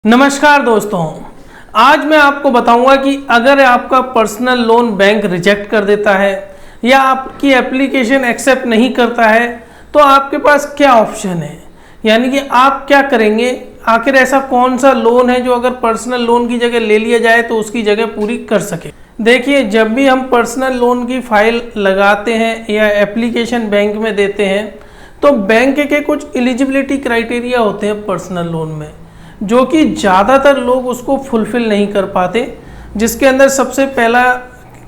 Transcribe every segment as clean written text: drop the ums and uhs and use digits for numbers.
नमस्कार दोस्तों, आज मैं आपको बताऊंगा कि अगर आपका पर्सनल लोन बैंक रिजेक्ट कर देता है या आपकी एप्लीकेशन एक्सेप्ट नहीं करता है तो आपके पास क्या ऑप्शन है, यानी कि आप क्या करेंगे। आखिर ऐसा कौन सा लोन है जो अगर पर्सनल लोन की जगह ले लिया जाए तो उसकी जगह पूरी कर सके। देखिए, जब भी हम पर्सनल लोन की फाइल लगाते हैं या एप्लीकेशन बैंक में देते हैं तो बैंक के कुछ एलिजिबिलिटी क्राइटेरिया होते हैं पर्सनल लोन में, जो कि ज़्यादातर लोग उसको फुलफ़िल नहीं कर पाते। जिसके अंदर सबसे पहला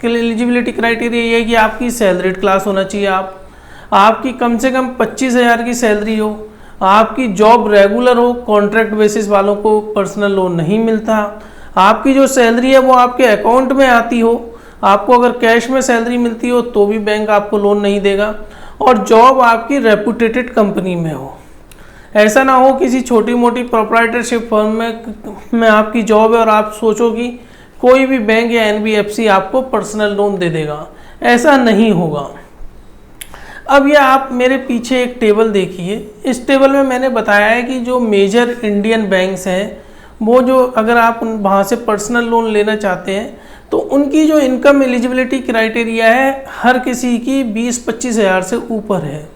एलिजिबिलिटी क्राइटेरिया ये है कि आपकी सैलरीड क्लास होना चाहिए, आपकी कम से कम 25,000 की सैलरी हो, आपकी जॉब रेगुलर हो, कॉन्ट्रैक्ट बेसिस वालों को पर्सनल लोन नहीं मिलता, आपकी जो सैलरी है वो आपके अकाउंट में आती हो, आपको अगर कैश में सैलरी मिलती हो तो भी बैंक आपको लोन नहीं देगा, और जॉब आपकी रेपुटेटेड कंपनी में हो। ऐसा ना हो किसी छोटी मोटी प्रोप्राइटरशिप फर्म में आपकी जॉब है और आप सोचो कि कोई भी बैंक या एनबीएफसी आपको पर्सनल लोन दे देगा, ऐसा नहीं होगा। अब ये आप मेरे पीछे एक टेबल देखिए। इस टेबल में मैंने बताया है कि जो मेजर इंडियन बैंक्स हैं वो जो अगर आप वहाँ से पर्सनल लोन लेना चाहते हैं तो उनकी जो इनकम एलिजिबिलिटी क्राइटेरिया है हर किसी की 20-25 हज़ार से ऊपर है।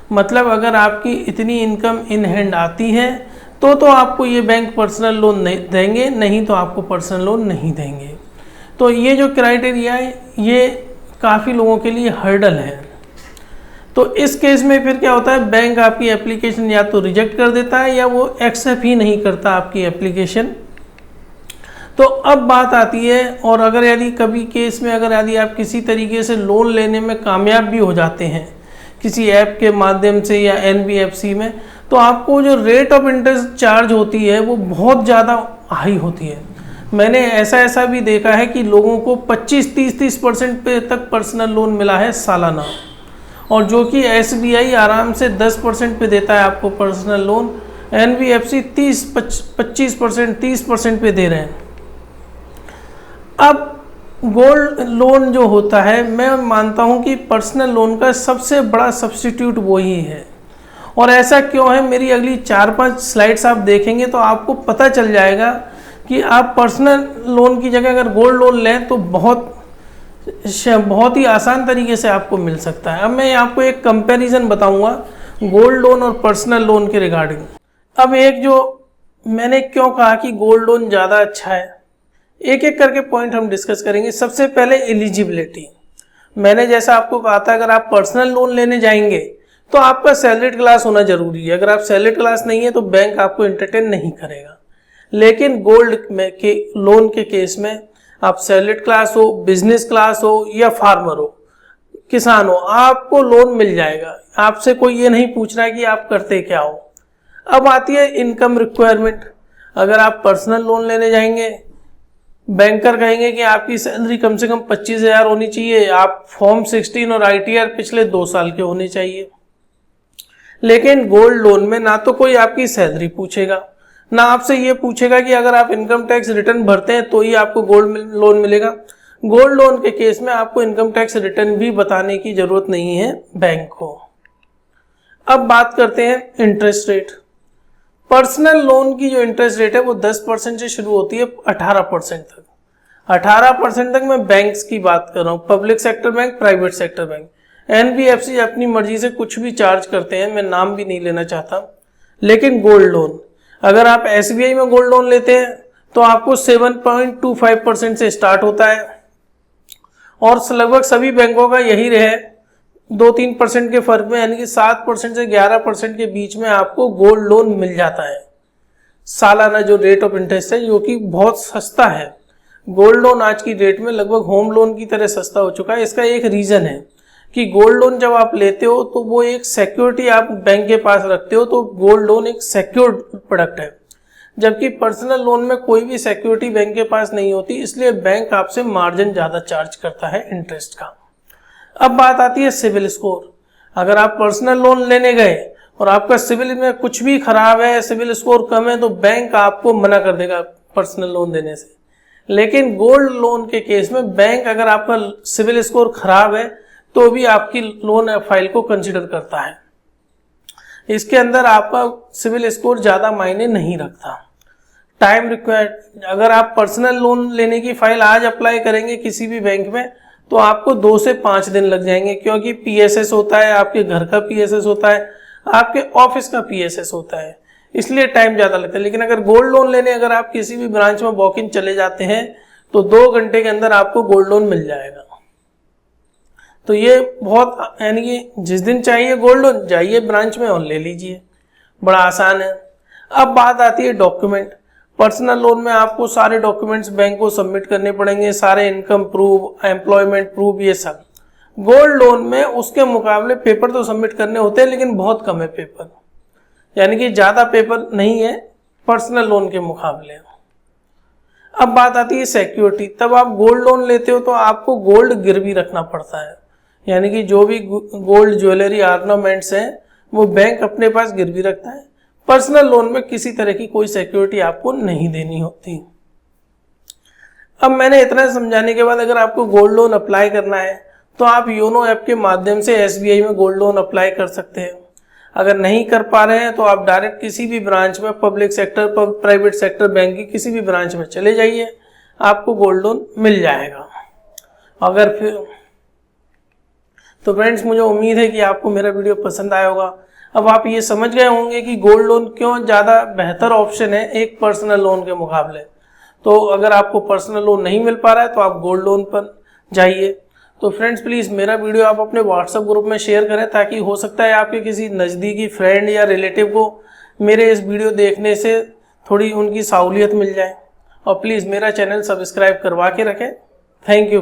मतलब अगर आपकी इतनी इनकम इन हैंड आती है तो आपको ये बैंक पर्सनल लोन नहीं देंगे, नहीं तो आपको पर्सनल लोन नहीं देंगे। तो ये जो क्राइटेरिया है ये काफ़ी लोगों के लिए हर्डल है। तो इस केस में फिर क्या होता है, बैंक आपकी एप्लीकेशन या तो रिजेक्ट कर देता है या वो एक्सेप्ट ही नहीं करता आपकी एप्लीकेशन। तो अब बात आती है, और अगर यदि कभी केस में अगर यदि आप किसी तरीके से लोन लेने में कामयाब भी हो जाते हैं किसी ऐप के माध्यम से या एनबीएफसी में, तो आपको जो रेट ऑफ इंटरेस्ट चार्ज होती है वो बहुत ज़्यादा हाई होती है। मैंने ऐसा भी देखा है कि लोगों को 25-30% पे तक पर्सनल लोन मिला है सालाना, और जो कि एसबीआई आराम से 10% पे देता है आपको पर्सनल लोन, एनबीएफसी 25%, 30% पे दे रहे हैं। अब गोल्ड लोन जो होता है, मैं मानता हूं कि पर्सनल लोन का सबसे बड़ा सब्स्टिट्यूट वही है। और ऐसा क्यों है, मेरी अगली 4-5 स्लाइड्स आप देखेंगे तो आपको पता चल जाएगा कि आप पर्सनल लोन की जगह अगर गोल्ड लोन लें तो बहुत ही आसान तरीके से आपको मिल सकता है। अब मैं आपको एक कंपैरिजन बताऊंगा गोल्ड लोन और पर्सनल लोन के रिगार्डिंग। अब एक जो मैंने क्यों कहा कि गोल्ड लोन ज़्यादा अच्छा है, एक एक करके पॉइंट हम डिस्कस करेंगे। सबसे पहले एलिजिबिलिटी। मैंने जैसा आपको कहा था, अगर आप पर्सनल लोन लेने जाएंगे तो आपका सैलरीड क्लास होना जरूरी है। अगर आप सैलरीड क्लास नहीं है तो बैंक आपको एंटरटेन नहीं करेगा। लेकिन गोल्ड में के लोन के केस में आप सैलरीड क्लास हो, बिजनेस क्लास हो या फार्मर हो, किसान हो, आपको लोन मिल जाएगा। आपसे कोई ये नहीं पूछ रहा है कि आप करते क्या हो। अब आती है इनकम रिक्वायरमेंट। अगर आप पर्सनल लोन लेने जाएंगे, बैंकर कहेंगे कि आपकी सैलरी कम से कम 25,000 होनी चाहिए, आप फॉर्म 16 और आईटीआर पिछले 2 साल के होने चाहिए। लेकिन गोल्ड लोन में ना तो कोई आपकी सैलरी पूछेगा, ना आपसे ये पूछेगा कि अगर आप इनकम टैक्स रिटर्न भरते हैं तो ही आपको गोल्ड लोन मिलेगा। गोल्ड लोन के केस में आपको इनकम टैक्स रिटर्न भी बताने की जरूरत नहीं है बैंक को। अब बात करते हैं इंटरेस्ट रेट। पर्सनल लोन की जो इंटरेस्ट रेट है वो 10% से शुरू होती है 18% तक। 18% तक मैं बैंक्स की बात कर रहा हूँ, public sector bank, private sector bank. NBFC अपनी मर्जी से कुछ भी चार्ज करते हैं, मैं नाम भी नहीं लेना चाहता। लेकिन गोल्ड लोन, अगर आप एसबीआई में गोल्ड लोन लेते हैं तो आपको 7.25% से स्टार्ट होता है, और लगभग सभी बैंकों का यही रहे 2-3% के फर्क में, यानी कि 7% से 11% के बीच में आपको गोल्ड लोन मिल जाता है सालाना। जो रेट ऑफ इंटरेस्ट है जो कि बहुत सस्ता है। गोल्ड लोन आज की डेट में लगभग होम लोन की तरह सस्ता हो चुका है। इसका एक रीजन है कि गोल्ड लोन जब आप लेते हो तो वो एक सिक्योरिटी आप बैंक के पास रखते हो, तो गोल्ड लोन एक सिक्योर्ड प्रोडक्ट है, जबकि पर्सनल लोन में कोई भी सिक्योरिटी बैंक के पास नहीं होती, इसलिए बैंक आपसे मार्जिन ज़्यादा चार्ज करता है इंटरेस्ट का। अब बात आती है सिविल स्कोर। अगर आप पर्सनल लोन लेने गए और आपका सिविल में कुछ भी खराब है, सिविल स्कोर कम है, तो बैंक आपको मना कर देगा पर्सनल लोन देने से। लेकिन गोल्ड लोन के केस में बैंक अगर आपका सिविल स्कोर खराब है तो भी आपकी लोन फाइल को कंसिडर करता है। इसके अंदर आपका सिविल स्कोर ज़्यादा मायने नहीं रखता। टाइम रिक्वायर्ड, अगर आप पर्सनल लोन लेने की फाइल आज अप्लाई करेंगे किसी भी बैंक में तो आपको 2 से 5 दिन लग जाएंगे, क्योंकि पीएसएस होता है, आपके घर का पीएसएस होता है, आपके ऑफिस का पीएसएस होता है, इसलिए टाइम ज़्यादा लगता है। लेकिन अगर गोल्ड लोन लेने अगर आप किसी भी ब्रांच में वॉक इन चले जाते हैं तो 2 घंटे के अंदर आपको गोल्ड लोन मिल जाएगा। तो ये बहुत, यानी कि जिस दिन चाहिए गोल्ड लोन जाइए ब्रांच में और ले लीजिए, बड़ा आसान है। अब बात आती है डॉक्यूमेंट। पर्सनल लोन में आपको सारे डॉक्यूमेंट्स बैंक को सबमिट करने पड़ेंगे, सारे इनकम प्रूफ, एम्प्लॉयमेंट प्रूफ, ये सब। गोल्ड लोन में उसके मुकाबले पेपर तो सबमिट करने होते हैं लेकिन बहुत कम है पेपर, यानी कि ज़्यादा पेपर नहीं है पर्सनल लोन के मुकाबले। अब बात आती है सिक्योरिटी। तब आप गोल्ड लोन लेते हो तो आपको गोल्ड गिरवी रखना पड़ता है, यानी कि जो भी गोल्ड ज्वेलरी ऑर्नामेंट्स हैं वो बैंक अपने पास गिरवी रखता है। पर्सनल लोन में किसी तरह की कोई सिक्योरिटी आपको नहीं देनी होती। अब मैंने इतना समझाने के बाद अगर आपको गोल्ड लोन अप्लाई करना है तो आप योनो ऐप के माध्यम से एसबीआई में गोल्ड लोन अप्लाई कर सकते हैं। अगर नहीं कर पा रहे हैं तो आप डायरेक्ट किसी भी ब्रांच में, public sector, private sector bank की किसी भी ब्रांच में चले जाइए, आपको गोल्ड लोन मिल जाएगा। अगर फिर तो फ्रेंड्स, मुझे उम्मीद है कि आपको मेरा वीडियो पसंद आया होगा। अब आप ये समझ गए होंगे कि गोल्ड लोन क्यों ज़्यादा बेहतर ऑप्शन है एक पर्सनल लोन के मुकाबले। तो अगर आपको पर्सनल लोन नहीं मिल पा रहा है तो आप गोल्ड लोन पर जाइए। तो फ्रेंड्स, प्लीज़ मेरा वीडियो आप अपने व्हाट्सएप ग्रुप में शेयर करें, ताकि हो सकता है आपके किसी नज़दीकी फ्रेंड या रिलेटिव को मेरे इस वीडियो देखने से थोड़ी उनकी सहूलियत मिल जाए। और प्लीज़ मेरा चैनल सब्सक्राइब करवा के रखें। Thank you.